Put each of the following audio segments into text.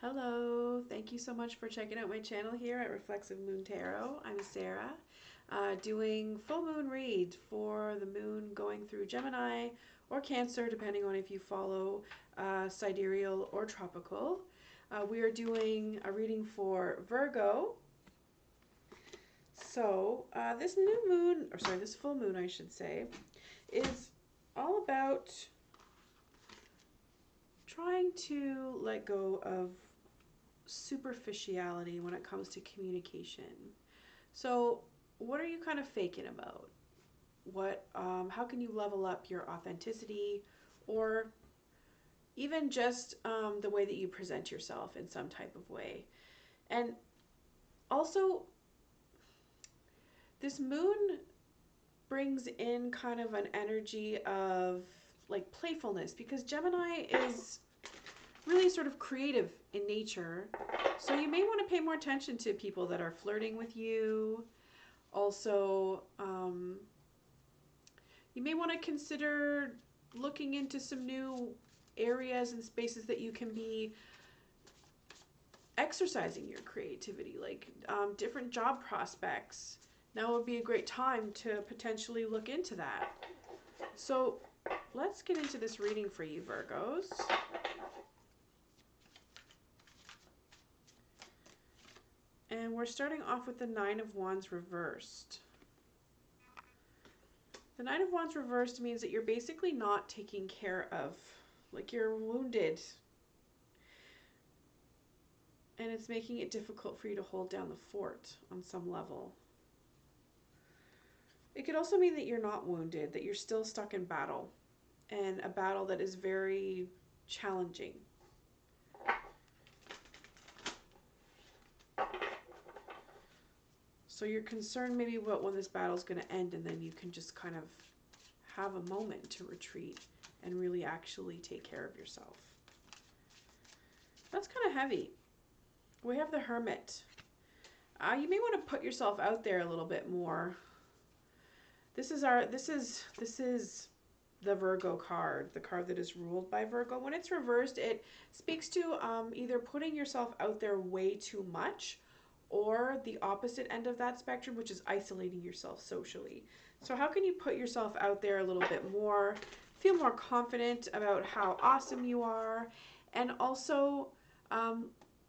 Hello, thank you so much for checking out my channel here at Reflexive Moon Tarot. I'm Sarah, doing full moon read for the moon going through Gemini or Cancer, depending on if you follow sidereal or tropical. We are doing a reading for Virgo. So this new moon, or sorry, this full moon, I should say, is all about trying to let go of superficiality when it comes to communication. So, what are you kind of faking about? How can you level up your authenticity, or even just the way that you present yourself in some type of way? And also, this moon brings in kind of an energy of like playfulness because Gemini is really sort of creative in nature. So you may want to pay more attention to people that are flirting with you. Also, you may want to consider looking into some new areas and spaces that you can be exercising your creativity, like different job prospects. Now would be a great time to potentially look into that. So let's get into this reading for you, Virgos. And we're starting off with the Nine of Wands reversed. The Nine of Wands reversed means that you're basically not taking care of, like you're wounded. And it's making it difficult for you to hold down the fort on some level. It could also mean that you're not wounded, that you're still stuck in battle, and a battle that is very challenging. So you're concerned maybe about when this battle is going to end, and then you can just kind of have a moment to retreat and really actually take care of yourself. That's kind of heavy. We have the Hermit. You may want to put yourself out there a little bit more. This is the Virgo card, the card that is ruled by Virgo. When it's reversed, it speaks to either putting yourself out there way too much, or the opposite end of that spectrum, which is isolating yourself socially. So how can you put yourself out there a little bit more, feel more confident about how awesome you are, and also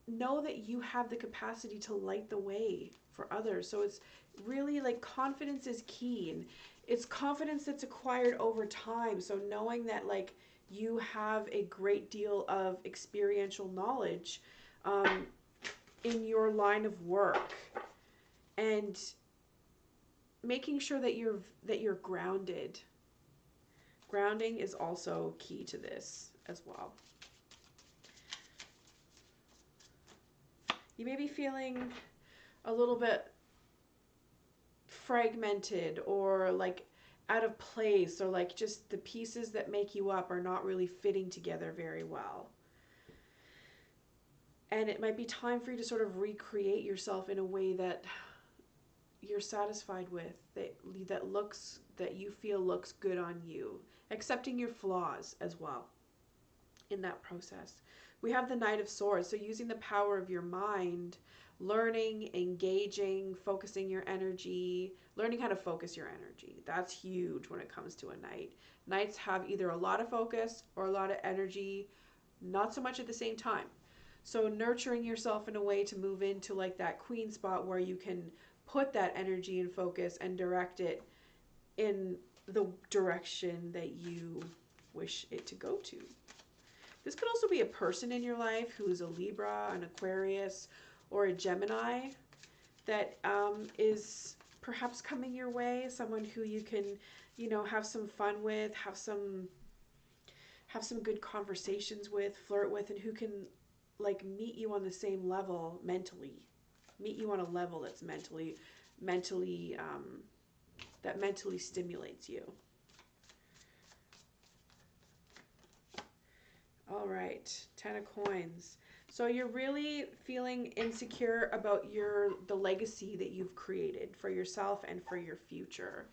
know that you have the capacity to light the way for others. So it's really like confidence is key, and it's confidence that's acquired over time. So knowing that like you have a great deal of experiential knowledge in your line of work, and making sure that you're grounded. Grounding is also key to this as well. You may be feeling a little bit fragmented, or like out of place, or like just the pieces that make you up are not really fitting together very well. And it might be time for you to sort of recreate yourself in a way that you're satisfied with, that you feel looks good on you, accepting your flaws as well in that process. We have the Knight of Swords, so using the power of your mind, learning, engaging, focusing your energy, learning how to focus your energy. That's huge when it comes to a knight. Knights have either a lot of focus or a lot of energy, not so much at the same time. So nurturing yourself in a way to move into like that queen spot where you can put that energy and focus and direct it in the direction that you wish it to go to. This could also be a person in your life who's a Libra, an Aquarius, or a Gemini that is perhaps coming your way. Someone who you can, have some fun with, have some good conversations with, flirt with, and who can like meet you on the same level mentally, meet you on a level that's mentally stimulates you. All right, Ten of Coins. So you're really feeling insecure about the legacy that you've created for yourself and for your future.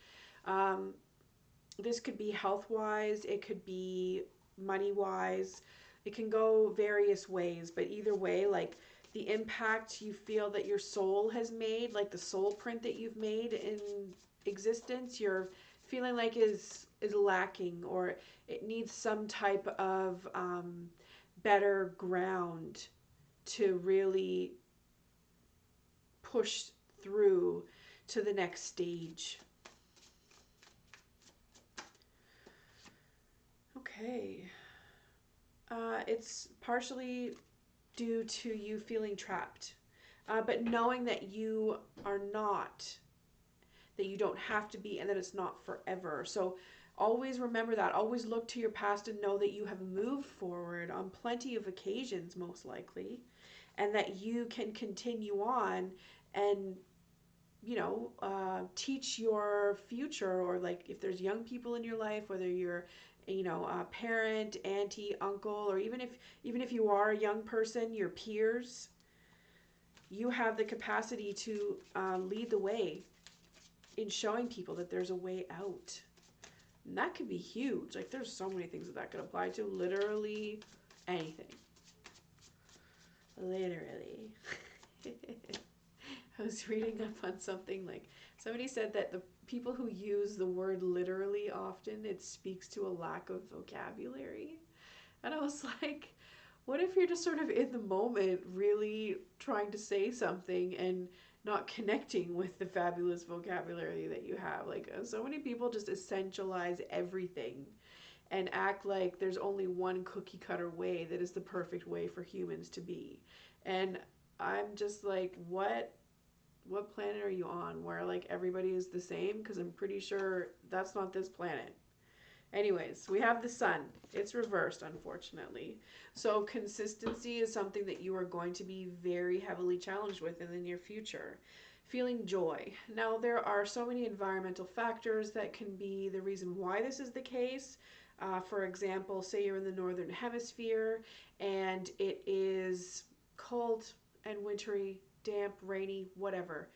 This could be health-wise, it could be money-wise, It can go various ways, but either way, like the impact you feel that your soul has made, like the soul print that you've made in existence, you're feeling like is lacking, or it needs some type of better ground to really push through to the next stage. Okay. It's partially due to you feeling trapped, but knowing that you are not, that you don't have to be, and that it's not forever. So always remember that. Always look to your past and know that you have moved forward on plenty of occasions, most likely, and that you can continue on and teach your future, or like if there's young people in your life, whether you're a parent, auntie, uncle, or even if you are a young person, your peers, you have the capacity to lead the way in showing people that there's a way out. And that could be huge. Like there's so many things that could apply to, literally anything. Literally. I was reading up on something, like somebody said that the people who use the word literally often, it speaks to a lack of vocabulary. And I was like, what if you're just sort of in the moment really trying to say something and not connecting with the fabulous vocabulary that you have? Like so many people just essentialize everything and act like there's only one cookie cutter way that is the perfect way for humans to be. And I'm just like, what planet are you on where like everybody is the same? Because I'm pretty sure that's not this planet. Anyways, we have the sun. It's reversed, unfortunately. So consistency is something that you are going to be very heavily challenged with in the near future. Feeling joy. Now, there are so many environmental factors that can be the reason why this is the case. For example, say you're in the northern hemisphere and it is cold and wintry, damp, rainy, whatever.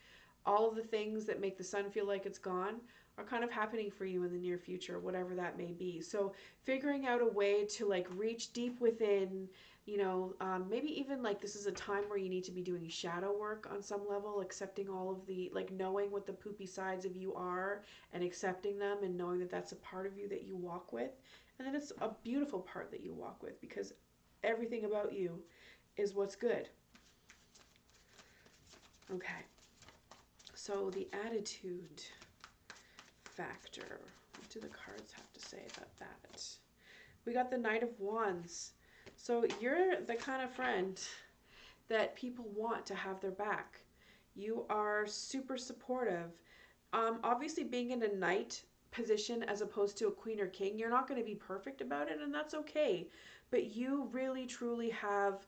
All of the things that make the sun feel like it's gone are kind of happening for you in the near future, whatever that may be. So figuring out a way to like reach deep within, maybe even like this is a time where you need to be doing shadow work on some level, accepting all of the, like knowing what the poopy sides of you are and accepting them and knowing that that's a part of you that you walk with. And that it's a beautiful part that you walk with, because everything about you is what's good. Okay. So the attitude factor. What do the cards have to say about that? We got the Knight of Wands. So you're the kind of friend that people want to have their back. You are super supportive. Obviously, being in a knight position as opposed to a queen or king, you're not going to be perfect about it, and that's okay. But you really, truly have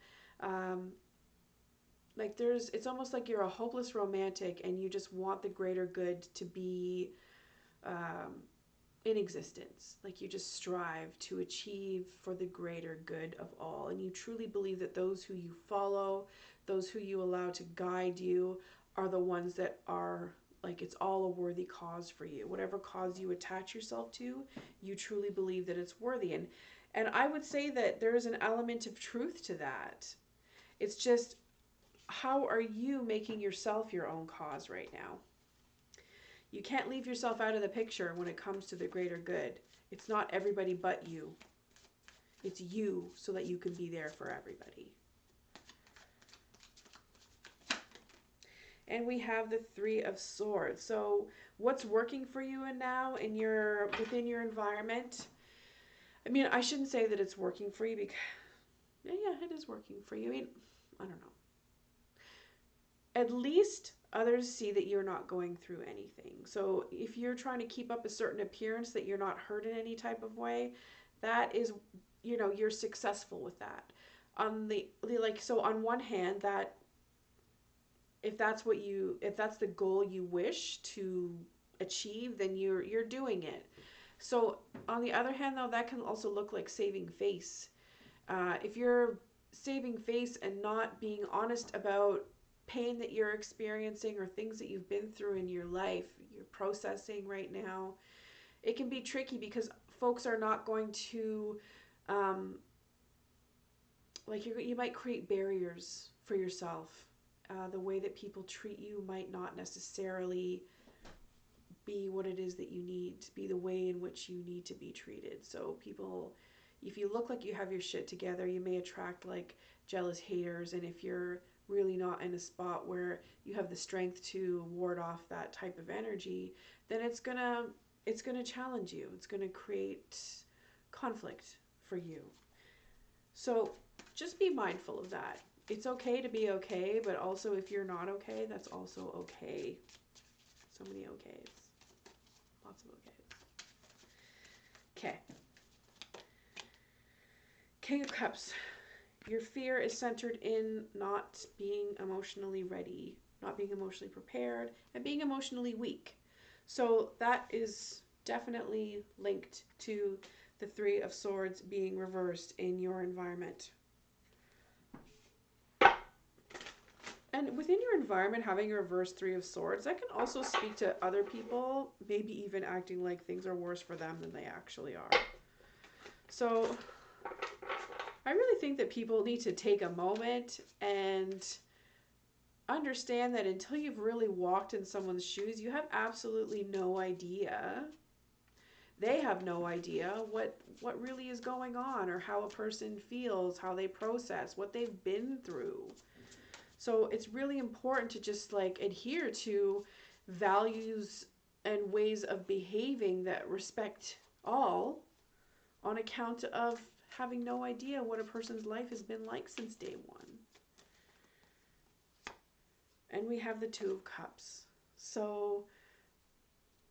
it's almost like you're a hopeless romantic and you just want the greater good to be in existence. Like you just strive to achieve for the greater good of all. And you truly believe that those who you follow, those who you allow to guide you, are the ones that are like, it's all a worthy cause for you. Whatever cause you attach yourself to, you truly believe that it's worthy. And I would say that there is an element of truth to that. It's just, how are you making yourself your own cause right now? You can't leave yourself out of the picture when it comes to the greater good. It's not everybody but you. It's you, so that you can be there for everybody. And we have the Three of Swords. So what's working for you and now within your environment? I mean, I shouldn't say that it's working for you, because yeah, it is working for you. I mean, I don't know. At least others see that you're not going through anything. So if you're trying to keep up a certain appearance that you're not hurt in any type of way, that is, you're successful with that. On on one hand, that if that's the goal you wish to achieve, then you're doing it. So on the other hand, though, that can also look like saving face. If you're saving face and not being honest about pain that you're experiencing or things that you've been through in your life, you're processing right now, it can be tricky because folks are not going to like you might create barriers for yourself. The way that people treat you might not necessarily be what it is that you need, to be the way in which you need to be treated. So people, if you look like you have your shit together, you may attract like jealous haters. And if you're really not in a spot where you have the strength to ward off that type of energy, then it's gonna challenge you. It's gonna create conflict for you. So just be mindful of that. It's okay to be okay, but also if you're not okay, that's also okay. So many okays. Lots of okays. Okay. King of Cups. Your fear is centered in not being emotionally ready, not being emotionally prepared, and being emotionally weak. So that is definitely linked to the Three of Swords being reversed in your environment. And within your environment, having a reverse Three of Swords, that can also speak to other people, maybe even acting like things are worse for them than they actually are. So I really think that people need to take a moment and understand that until you've really walked in someone's shoes, you have absolutely no idea. They have no idea what really is going on, or how a person feels, how they process, what they've been through. So it's really important to just like adhere to values and ways of behaving that respect all, on account of having no idea what a person's life has been like since day one. And we have the Two of Cups. So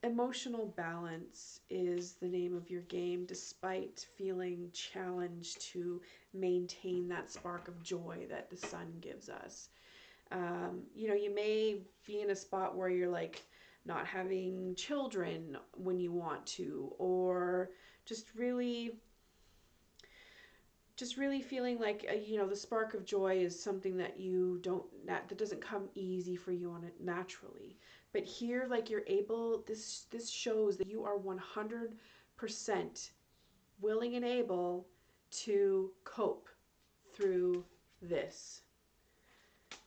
emotional balance is the name of your game, despite feeling challenged to maintain that spark of joy that the sun gives us. You may be in a spot where you're like not having children when you want to, or just really feeling like the spark of joy is something that that doesn't come easy for you on it naturally. But here, like, you're able, this shows that you are 100% willing and able to cope through this.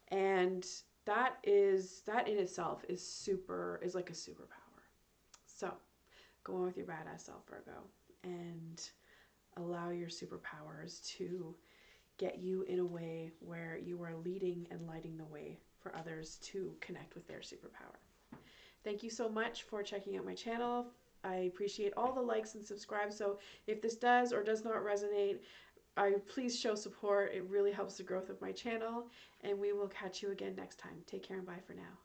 And that in itself is like a superpower. So go on with your badass self, Virgo, and allow your superpowers to get you in a way where you are leading and lighting the way for others to connect with their superpower. Thank you so much for checking out my channel. I appreciate all the likes and subscribes. So if this does or does not resonate, please show support. It really helps the growth of my channel. And we will catch you again next time. Take care and bye for now.